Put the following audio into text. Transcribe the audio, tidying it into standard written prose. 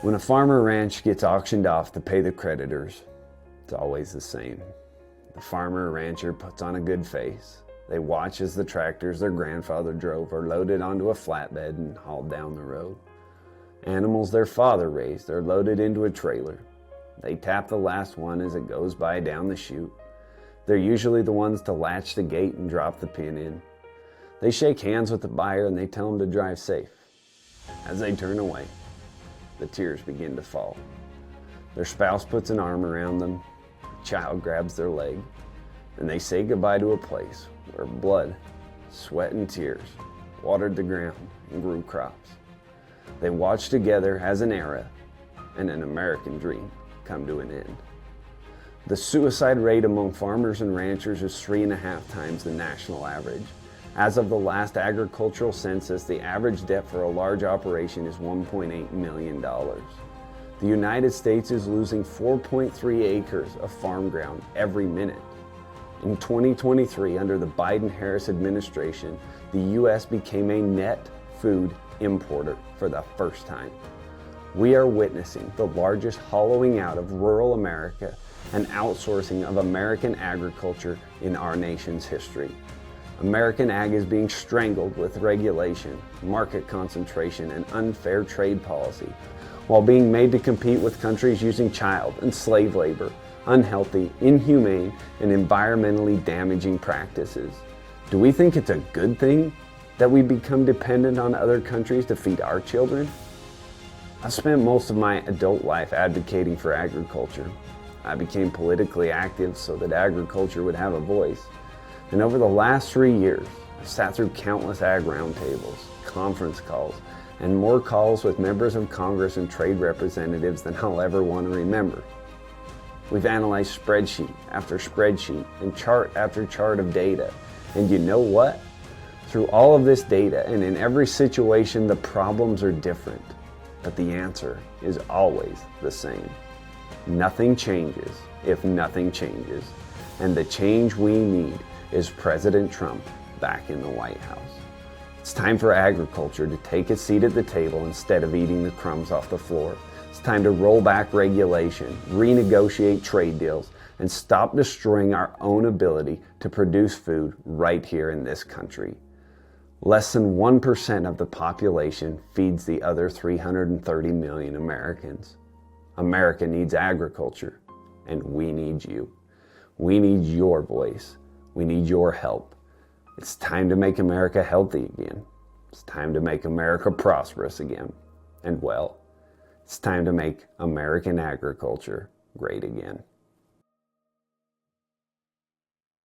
When a farmer ranch gets auctioned off to pay the creditors, it's always the same. The farmer or rancher puts on a good face. They watch as the tractors their grandfather drove are loaded onto a flatbed and hauled down the road. Animals their father raised are loaded into a trailer. They tap the last one as it goes by down the chute. They're usually the ones to latch the gate and drop the pin in. They shake hands with the buyer and they tell him to drive safe. As they turn away, the tears begin to fall. Their spouse puts an arm around them, a child grabs their leg, and they say goodbye to a place where blood, sweat, and tears watered the ground and grew crops. They watch together as an era and an American dream come to an end. The suicide rate among farmers and ranchers is 3.5 times the national average. As of the last agricultural census, the average debt for a large operation is $1.8 million. The United States is losing 4.3 acres of farm ground every minute. In 2023, under the Biden-Harris administration, the U.S. became a net food importer for the first time. We are witnessing the largest hollowing out of rural America and outsourcing of American agriculture in our nation's history. American ag is being strangled with regulation, market concentration, and unfair trade policy, while being made to compete with countries using child and slave labor, unhealthy, inhumane, and environmentally damaging practices. Do we think it's a good thing that we become dependent on other countries to feed our children? I've spent most of my adult life advocating for agriculture. I became politically active so that agriculture would have a voice. And over the last 3 years, I've sat through countless ag roundtables, conference calls, and more calls with members of Congress and trade representatives than I'll ever want to remember. We've analyzed spreadsheet after spreadsheet and chart after chart of data. And you know what? Through all of this data and in every situation, the problems are different, but the answer is always the same. Nothing changes if nothing changes, and the change we need is President Trump back in the White House. It's time for agriculture to take a seat at the table instead of eating the crumbs off the floor. It's time to roll back regulation, renegotiate trade deals, and stop destroying our own ability to produce food right here in this country. Less than 1% of the population feeds the other 330 million Americans. America needs agriculture, and we need you. We need your voice. We need your help. It's time to make America healthy again. It's time to make America prosperous again. And well, it's time to make American agriculture great again.